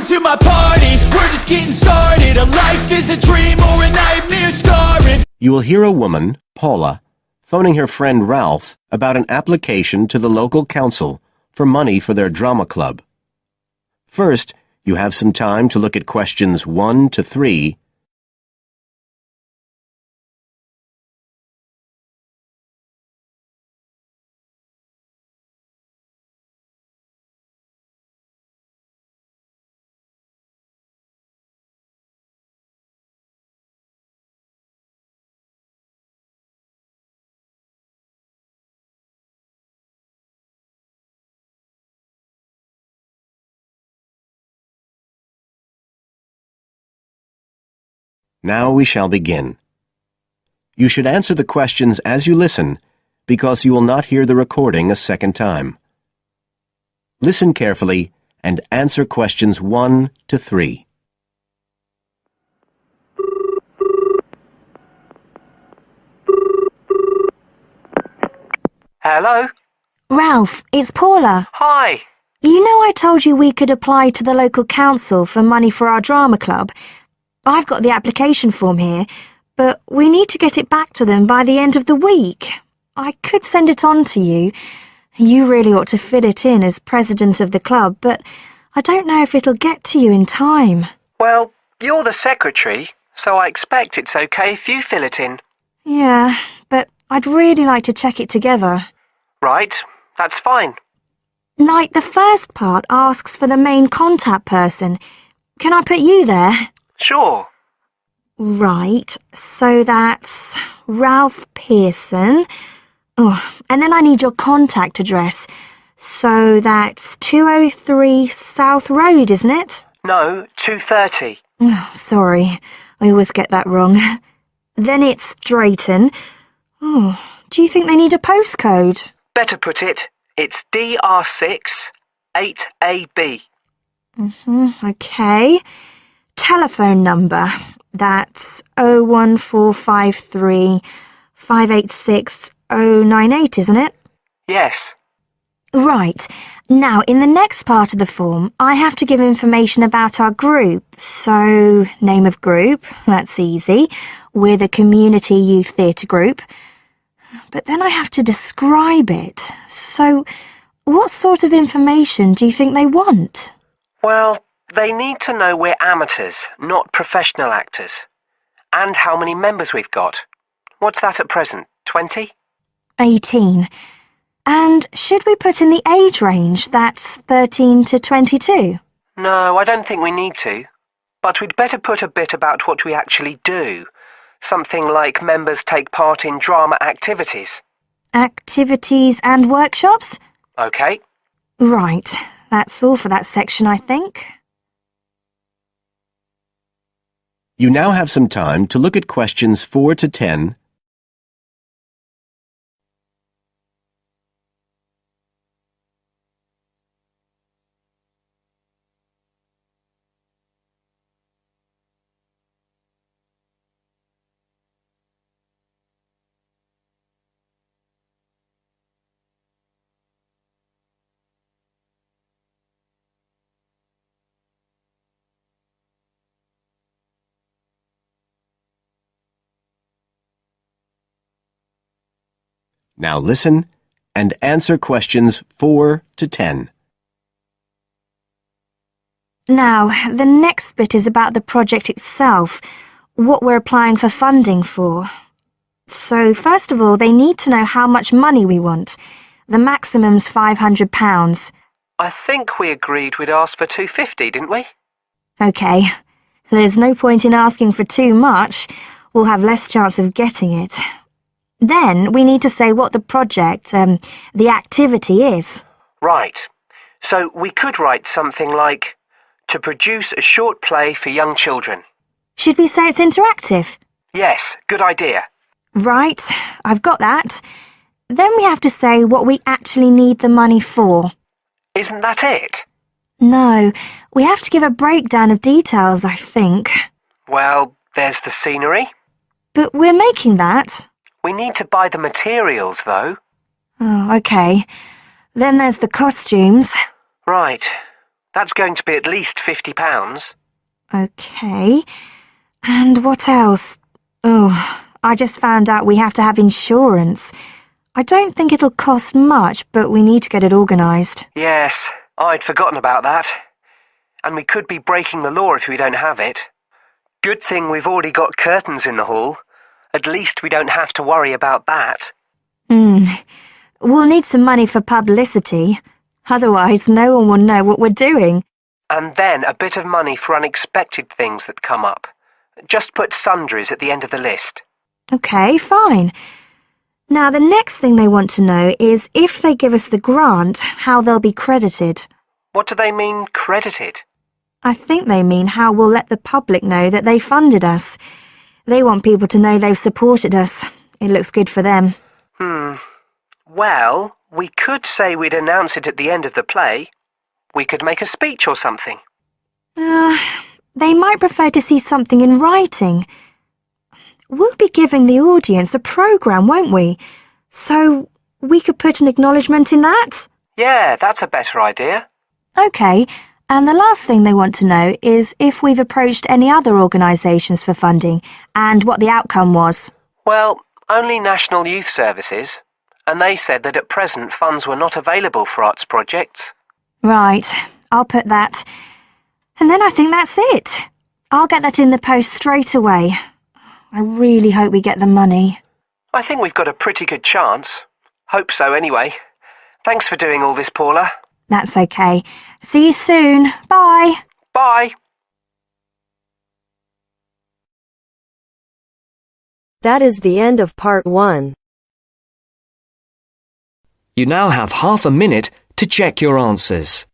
to my party. We're just getting started. A life is a dream or a nightmare scarring. You will hear a woman, Paula, phoning her friend Ralph about an application to the local council for money for their drama club. First, you have some time to look at questions 1 to 3. Now we shall begin. You should answer the questions as you listen, because you will not hear the recording a second time. Listen carefully and answer questions 1 to 3. Hello? Ralph, it's Paula. Hi. You know I told you we could apply to the local council for money for our drama club? I've got the application form here, but we need to get it back to them by the end of the week. I could send it on to you. You really ought to fill it in as president of the club, but I don't know if it'll get to you in time. Well, you're the secretary, so I expect it's okay if you fill it in. Yeah, but I'd really like to check it together. Right, that's fine. Like, the first part asks for the main contact person. Can I put you there? Sure. Right, so that's Ralph Pearson. Oh, and then I need your contact address. So that's 203 South Road, isn't it? No, 2:30. Oh, sorry, I always get that wrong. Then it's Drayton. Oh, do you think they need a postcode? Better put it, it's DR6 8AB. Okay. Telephone number. That's 01453 586 098, isn't it? Yes. Right. Now, in the next part of the form, I have to give information about our group. So, name of group, that's easy. We're the Community Youth Theatre Group. But then I have to describe it. So, what sort of information do you think they want? Well, they need to know we're amateurs, not professional actors. And how many members we've got. What's that at present, 20? 18. And should we put in the age range, that's 13 to 22? No, I don't think we need to. But we'd better put a bit about what we actually do. Something like members take part in drama activities. Activities and workshops? OK. Right. That's all for that section, I think. You now have some time to look at questions 4 to 10. Now listen and answer questions 4 to 10. Now, the next bit is about the project itself, what we're applying for funding for. So, first of all, they need to know how much money we want. The maximum's £500. I think we agreed we'd ask for 250, didn't we? OK. There's no point in asking for too much. We'll have less chance of getting it. Then we need to say what the project, the activity is. Right. So we could write something like, to produce a short play for young children. Should we say it's interactive? Yes, good idea. Right, I've got that. Then we have to say what we actually need the money for. Isn't that it? No, we have to give a breakdown of details, I think. Well, there's the scenery. But we're making that. We need to buy the materials, though. Oh, OK. Then there's the costumes. Right. That's going to be at least £50. Okay. And what else? Oh, I just found out we have to have insurance. I don't think it'll cost much, but we need to get it organised. Yes, I'd forgotten about that. And we could be breaking the law if we don't have it. Good thing we've already got curtains in the hall. At least we don't have to worry about that. We'll need some money for publicity. Otherwise, no one will know what we're doing. And then a bit of money for unexpected things that come up. Just put sundries at the end of the list. Okay, fine. Now, the next thing they want to know is if they give us the grant, how they'll be credited. What do they mean, credited? I think they mean how we'll let the public know that they funded us. They want people to know they've supported us. It looks good for them. Well, we could say we'd announce it at the end of the play. We could make a speech or something. They might prefer to see something in writing. We'll be giving the audience a programme, won't we? So we could put an acknowledgement in that? Yeah, that's a better idea. OK, and the last thing they want to know is if we've approached any other organisations for funding and what the outcome was. Well, only National Youth Services. And they said that at present funds were not available for arts projects. Right, I'll put that. And then I think that's it. I'll get that in the post straight away. I really hope we get the money. I think we've got a pretty good chance. Hope so anyway. Thanks for doing all this, Paula. That's okay. See you soon. Bye. Bye. That is the end of part 1. You now have half a minute to check your answers.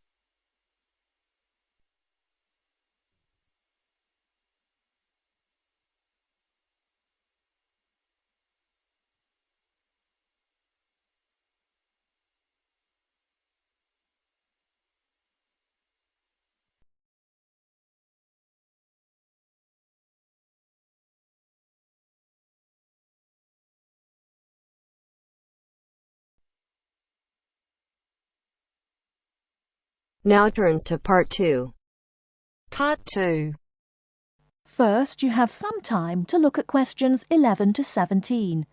Now turns to part 2. Part 2. First, you have some time to look at questions 11 to 17.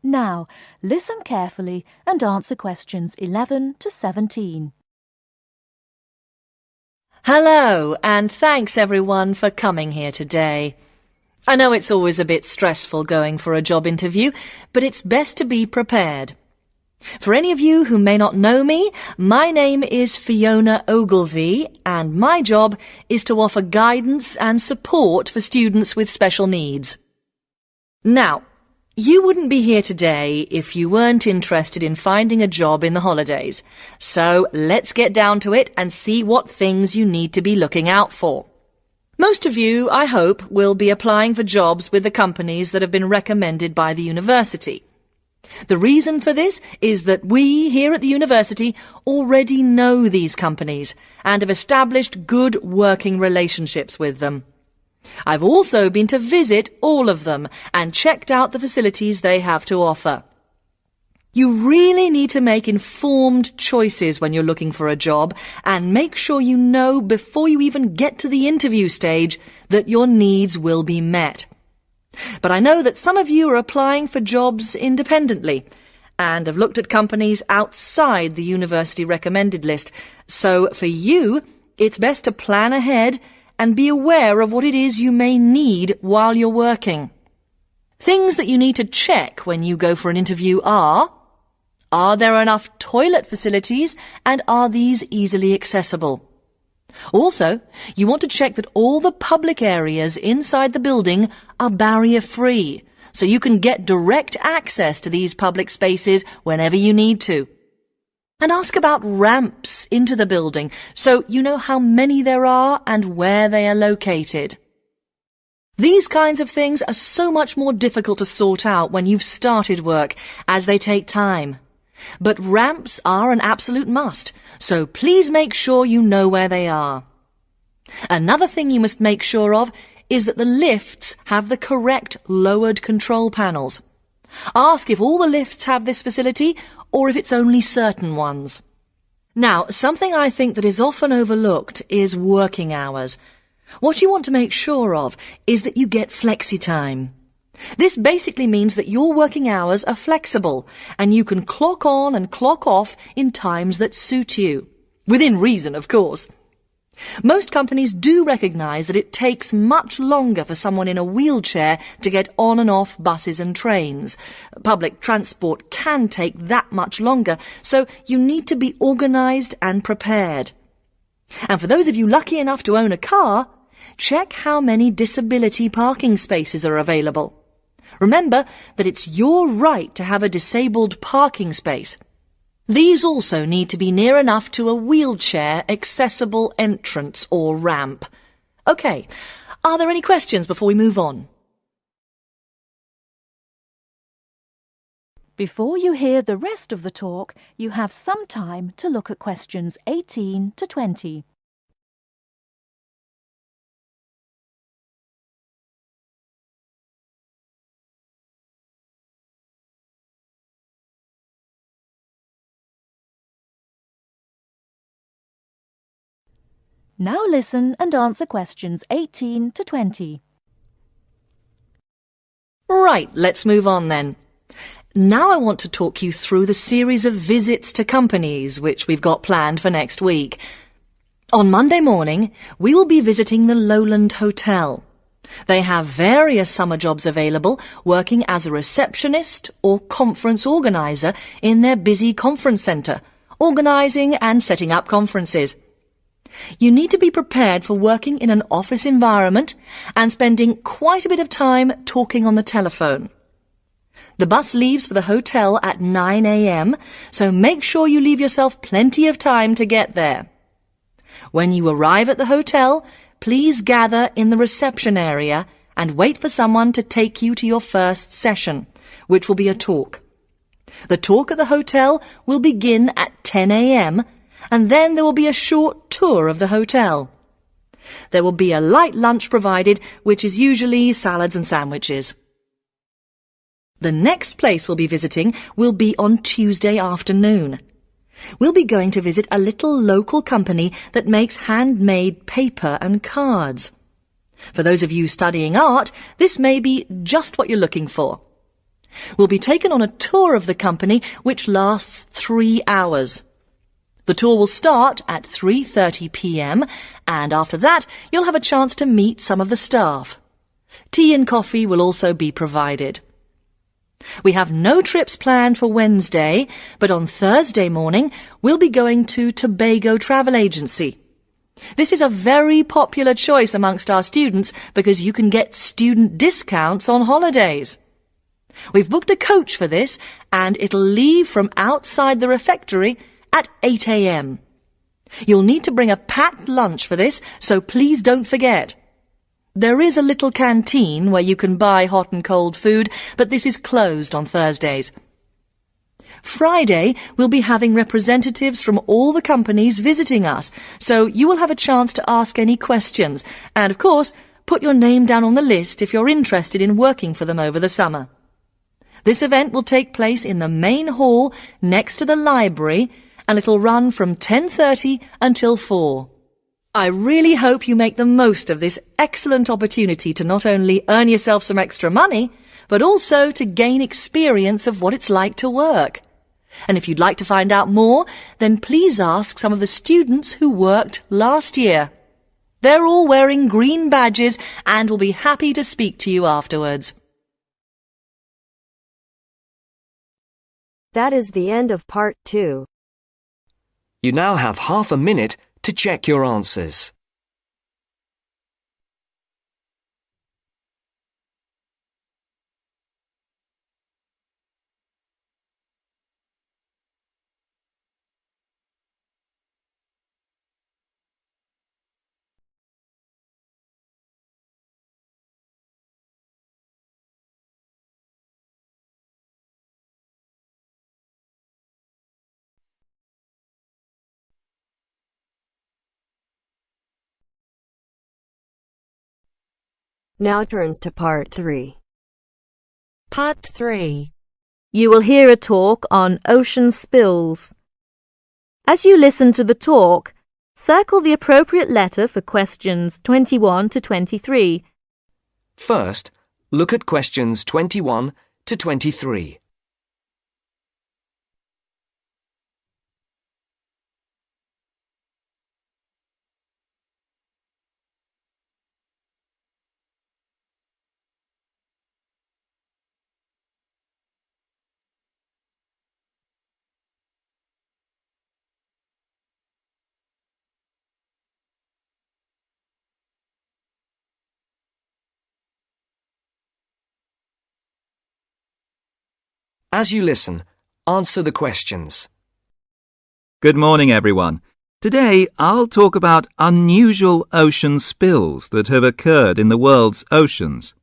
Now, listen carefully and answer questions 11 to 17. Hello, and thanks everyone for coming here today. I know it's always a bit stressful going for a job interview, but it's best to be prepared. For any of you who may not know me, my name is Fiona Ogilvie, and my job is to offer guidance and support for students with special needs. Now, you wouldn't be here today if you weren't interested in finding a job in the holidays. So let's get down to it and see what things you need to be looking out for. Most of you, I hope, will be applying for jobs with the companies that have been recommended by the university. The reason for this is that we here at the university already know these companies and have established good working relationships with them. I've also been to visit all of them and checked out the facilities they have to offer. You really need to make informed choices when you're looking for a job and make sure you know before you even get to the interview stage that your needs will be met. But I know that some of you are applying for jobs independently and have looked at companies outside the university recommended list. So for you, it's best to plan ahead and be aware of what it is you may need while you're working. Things that you need to check when you go for an interview are there enough toilet facilities and are these easily accessible? Also, you want to check that all the public areas inside the building are barrier-free, so you can get direct access to these public spaces whenever you need to. And ask about ramps into the building so you know how many there are and where they are located. These kinds of things are so much more difficult to sort out when you've started work, as they take time. But ramps are an absolute must, so please make sure you know where they are. Another thing you must make sure of is that the lifts have the correct lowered control panels. Ask if all the lifts have this facility or if it's only certain ones. Now, something I think that is often overlooked is working hours. What you want to make sure of is that you get flexi time. This basically means that your working hours are flexible and you can clock on and clock off in times that suit you. Within reason, of course. Most companies do recognise that it takes much longer for someone in a wheelchair to get on and off buses and trains. Public transport can take that much longer, so you need to be organised and prepared. And for those of you lucky enough to own a car, check how many disability parking spaces are available. Remember that it's your right to have a disabled parking space. These also need to be near enough to a wheelchair accessible entrance or ramp. OK, are there any questions before we move on? Before you hear the rest of the talk, you have some time to look at questions 18 to 20. Now listen and answer questions 18 to 20. Right, let's move on then. Now I want to talk you through the series of visits to companies which we've got planned for next week. On Monday morning, we will be visiting the Lowland Hotel. They have various summer jobs available, working as a receptionist or conference organiser in their busy conference centre, organising and setting up conferences. You need to be prepared for working in an office environment and spending quite a bit of time talking on the telephone. The bus leaves for the hotel at 9 a.m, so make sure you leave yourself plenty of time to get there. When you arrive at the hotel, please gather in the reception area and wait for someone to take you to your first session, which will be a talk. The talk at the hotel will begin at 10 a.m, and then there will be a short tour of the hotel. There will be a light lunch provided, which is usually salads and sandwiches. The next place we'll be visiting will be on Tuesday afternoon. We'll be going to visit a little local company that makes handmade paper and cards. For those of you studying art, this may be just what you're looking for. We'll be taken on a tour of the company which lasts 3 hours. The tour will start at 3:30 p.m. and after that you'll have a chance to meet some of the staff. Tea and coffee will also be provided. We have no trips planned for Wednesday, but on Thursday morning we'll be going to Tobago Travel Agency. This is a very popular choice amongst our students because you can get student discounts on holidays. We've booked a coach for this and it'll leave from outside the refectory at 8 a.m. You'll need to bring a packed lunch for this, so please don't forget. There is a little canteen where you can buy hot and cold food, but this is closed on Thursdays. Friday, we'll be having representatives from all the companies visiting us, so you will have a chance to ask any questions, and of course, put your name down on the list if you're interested in working for them over the summer. This event will take place in the main hall next to the library, and it'll run from 10:30 until 4. I really hope you make the most of this excellent opportunity to not only earn yourself some extra money, but also to gain experience of what it's like to work. And if you'd like to find out more, then please ask some of the students who worked last year. They're all wearing green badges and will be happy to speak to you afterwards. That is the end of part 2. You now have half a minute to check your answers. now turns to Part 3. Part 3. You will hear a talk on ocean spills. As you listen to the talk, circle the appropriate letter for questions 21 to 23. First, look at questions 21 to 23. As you listen, answer the questions. Good morning, everyone. Today, I'll talk about unusual ocean spills that have occurred in the world's oceans.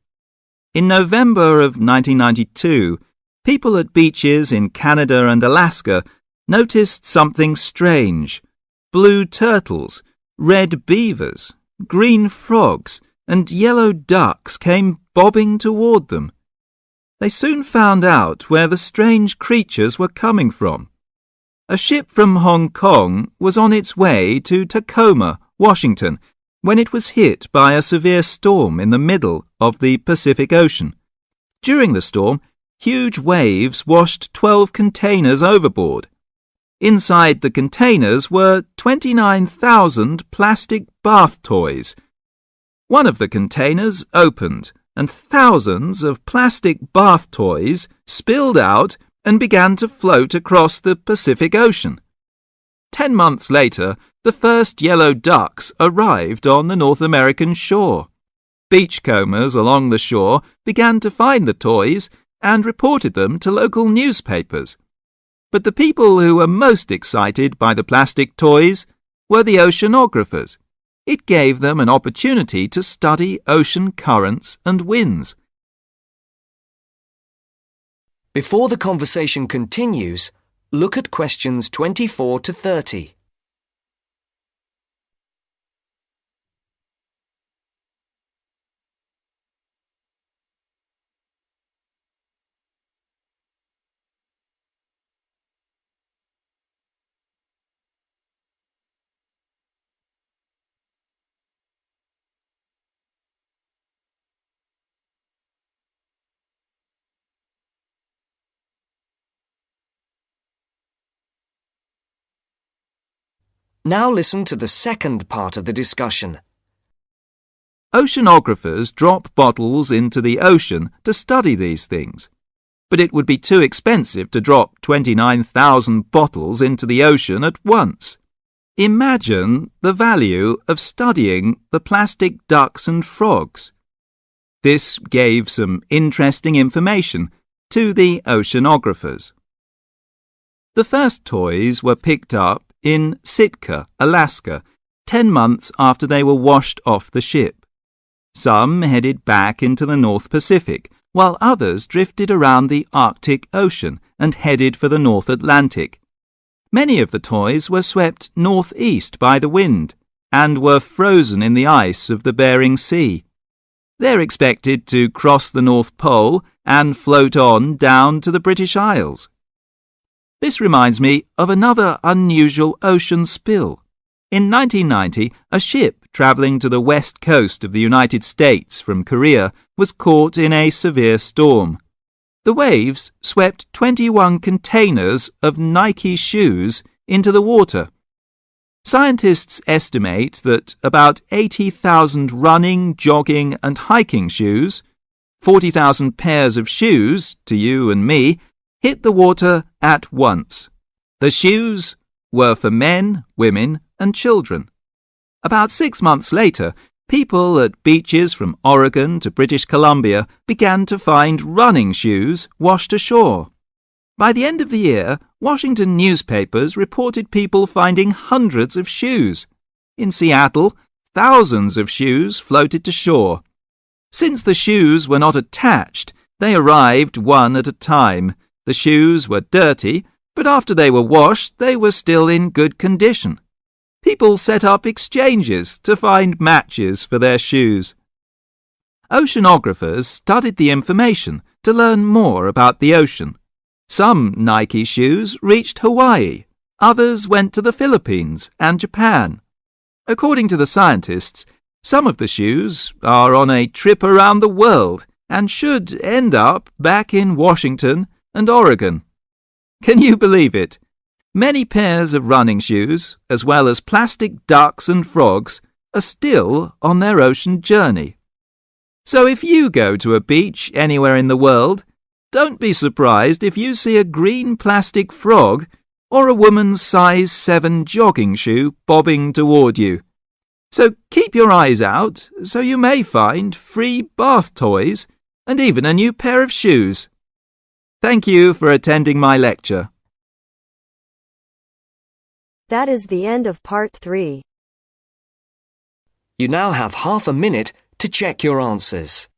In November of 1992, people at beaches in Canada and Alaska noticed something strange. Blue turtles, red beavers, green frogs, and yellow ducks came bobbing toward them. They soon found out where the strange creatures were coming from. A ship from Hong Kong was on its way to Tacoma, Washington, when it was hit by a severe storm in the middle of the Pacific Ocean. During the storm, huge waves washed 12 containers overboard. Inside the containers were 29,000 plastic bath toys. One of the containers opened, and thousands of plastic bath toys spilled out and began to float across the Pacific Ocean. 10 months later, the first yellow ducks arrived on the North American shore. Beachcombers along the shore began to find the toys and reported them to local newspapers. But the people who were most excited by the plastic toys were the oceanographers. It gave them an opportunity to study ocean currents and winds. Before the conversation continues, look at questions 24 to 30. Now listen to the second part of the discussion. Oceanographers drop bottles into the ocean to study these things. But it would be too expensive to drop 29,000 bottles into the ocean at once. Imagine the value of studying the plastic ducks and frogs. This gave some interesting information to the oceanographers. The first toys were picked up in Sitka, Alaska, 10 months after they were washed off the ship. Some headed back into the North Pacific, while others drifted around the Arctic Ocean and headed for the North Atlantic. Many of the toys were swept northeast by the wind and were frozen in the ice of the Bering Sea. They're expected to cross the North Pole and float on down to the British Isles. This reminds me of another unusual ocean spill. In 1990, a ship travelling to the west coast of the United States from Korea was caught in a severe storm. The waves swept 21 containers of Nike shoes into the water. Scientists estimate that about 80,000 running, jogging and hiking shoes, 40,000 pairs of shoes, to you and me, hit the water at once. The shoes were for men, women and children. About 6 months later, people at beaches from Oregon to British Columbia began to find running shoes washed ashore. By the end of the year, Washington newspapers reported people finding hundreds of shoes. In Seattle, thousands of shoes floated to shore. Since the shoes were not attached, they arrived one at a time. The shoes were dirty, but after they were washed, they were still in good condition. People set up exchanges to find matches for their shoes. Oceanographers studied the information to learn more about the ocean. Some Nike shoes reached Hawaii, others went to the Philippines and Japan. According to the scientists, some of the shoes are on a trip around the world and should end up back in Washington and Oregon. Can you believe it? Many pairs of running shoes, as well as plastic ducks and frogs, are still on their ocean journey. So if you go to a beach anywhere in the world, don't be surprised if you see a green plastic frog or a woman's size 7 jogging shoe bobbing toward you. So keep your eyes out, so you may find free bath toys and even a new pair of shoes. Thank you for attending my lecture. That is the end of part 3. You now have half a minute to check your answers.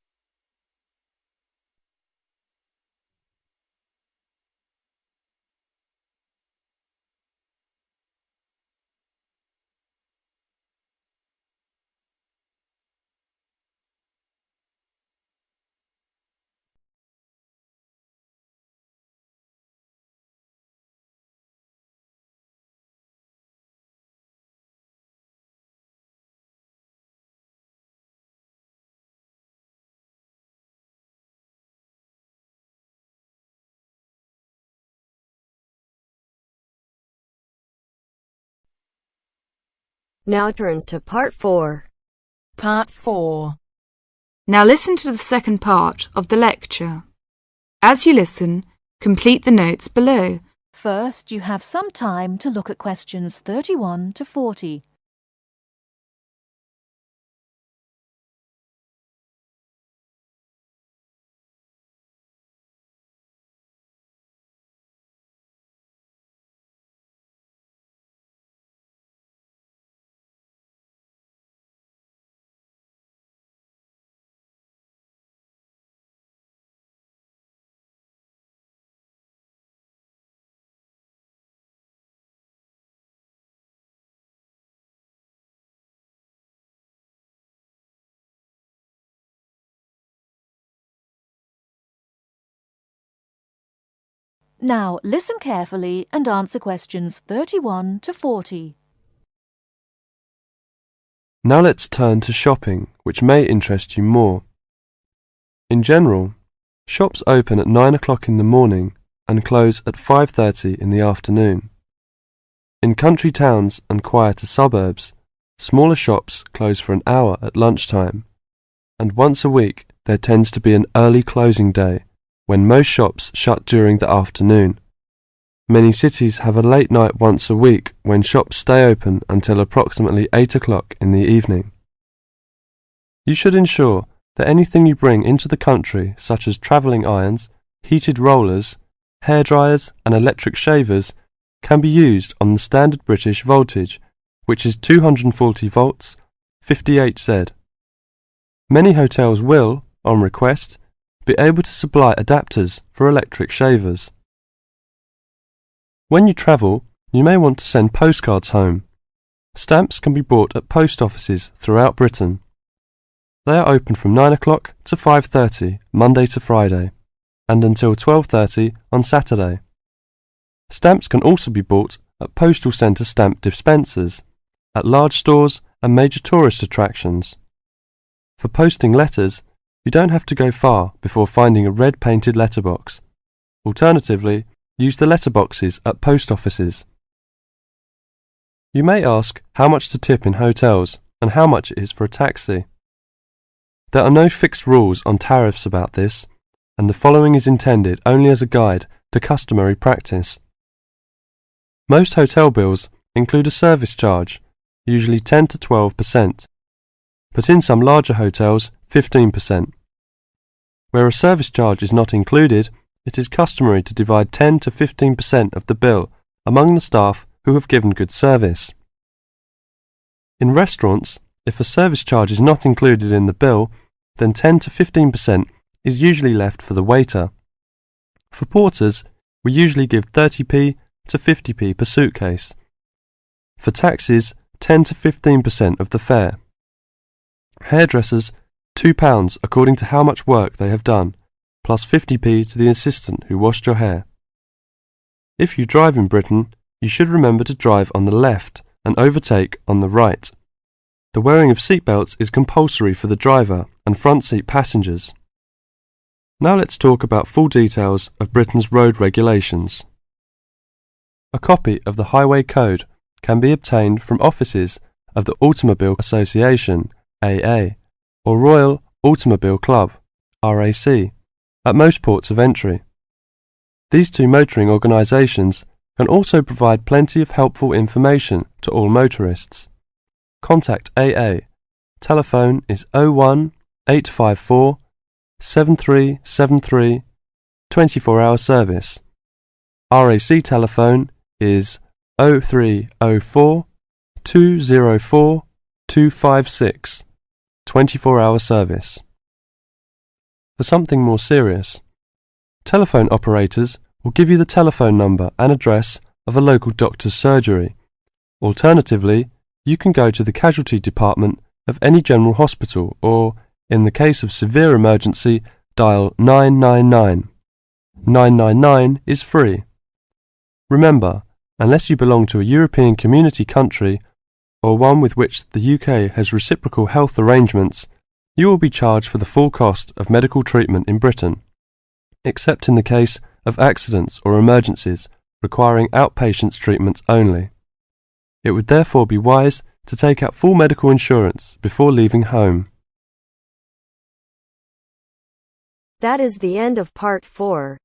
Now turns to part 4. Part 4. Now listen to the second part of the lecture. As you listen, complete the notes below. First, you have some time to look at questions 31 to 40. Now listen carefully and answer questions 31 to 40. Now let's turn to shopping, which may interest you more. In general, shops open at 9 o'clock in the morning and close at 5:30 in the afternoon. In country towns and quieter suburbs, smaller shops close for an hour at lunchtime, and once a week there tends to be an early closing day when most shops shut during the afternoon. Many cities have a late night once a week when shops stay open until approximately 8 o'clock in the evening. You should ensure that anything you bring into the country, such as travelling irons, heated rollers, hairdryers and electric shavers, can be used on the standard British voltage, which is 240 volts, 58Z. Many hotels will, on request, be able to supply adapters for electric shavers. When you travel, you may want to send postcards home. Stamps can be bought at post offices throughout Britain. They are open from 9 o'clock to 5:30 Monday to Friday, and until 12:30 on Saturday. Stamps can also be bought at postal centre stamp dispensers, at large stores and major tourist attractions. For posting letters, you don't have to go far before finding a red painted letterbox. Alternatively, use the letterboxes at post offices. You may ask how much to tip in hotels and how much it is for a taxi. There are no fixed rules on tariffs about this, and the following is intended only as a guide to customary practice. Most hotel bills include a service charge, usually 10 to 12%, but in some larger hotels, 15%. Where a service charge is not included, it is customary to divide 10 to 15% of the bill among the staff who have given good service. In restaurants, if a service charge is not included in the bill, then 10 to 15% is usually left for the waiter. For porters, we usually give 30p to 50p per suitcase. For taxis, 10 to 15% of the fare. Hairdressers £2 according to how much work they have done, plus 50p to the assistant who washed your hair. If you drive in Britain, you should remember to drive on the left and overtake on the right. The wearing of seatbelts is compulsory for the driver and front seat passengers. Now let's talk about full details of Britain's road regulations. A copy of the Highway Code can be obtained from offices of the Automobile Association, AA, or Royal Automobile Club, RAC, at most ports of entry. These two motoring organisations can also provide plenty of helpful information to all motorists. Contact AA. Telephone is 01 854 7373, 24-hour service. RAC telephone is 0304 204 256, 24-hour service. For something more serious, telephone operators will give you the telephone number and address of a local doctor's surgery. Alternatively, you can go to the casualty department of any general hospital or, in the case of severe emergency, dial 999. 999 is free. Remember, unless you belong to a European Community country or one with which the UK has reciprocal health arrangements, you will be charged for the full cost of medical treatment in Britain, except in the case of accidents or emergencies requiring outpatients treatment only. It would therefore be wise to take out full medical insurance before leaving home. That is the end of part 4.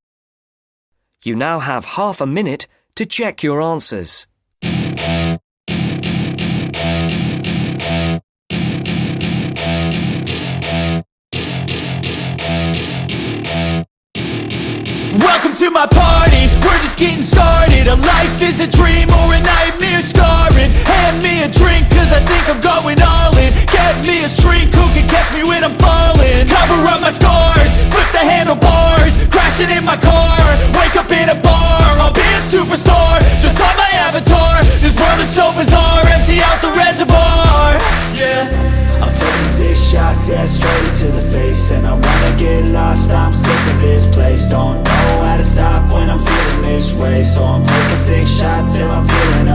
You now have half a minute to check your answers. Welcome to my party, we're just getting started. A life is a dream or a nightmare scarring. Hand me a drink cause I think I'm going all in. Get me a shrink who can catch me when I'm falling. Cover up my scars, flip the handlebars. Crashing in my car, wake up in a bar. I'll be a superstar, just on my avatar. This world is so bizarre, empty out the reservoir. Yeah, I'm taking 6 shots, yeah, straight to the face. And I wanna get lost, I'm sick of this place. Don't know how to stop when I'm feeling this way. So I'm taking 6 shots till I'm feeling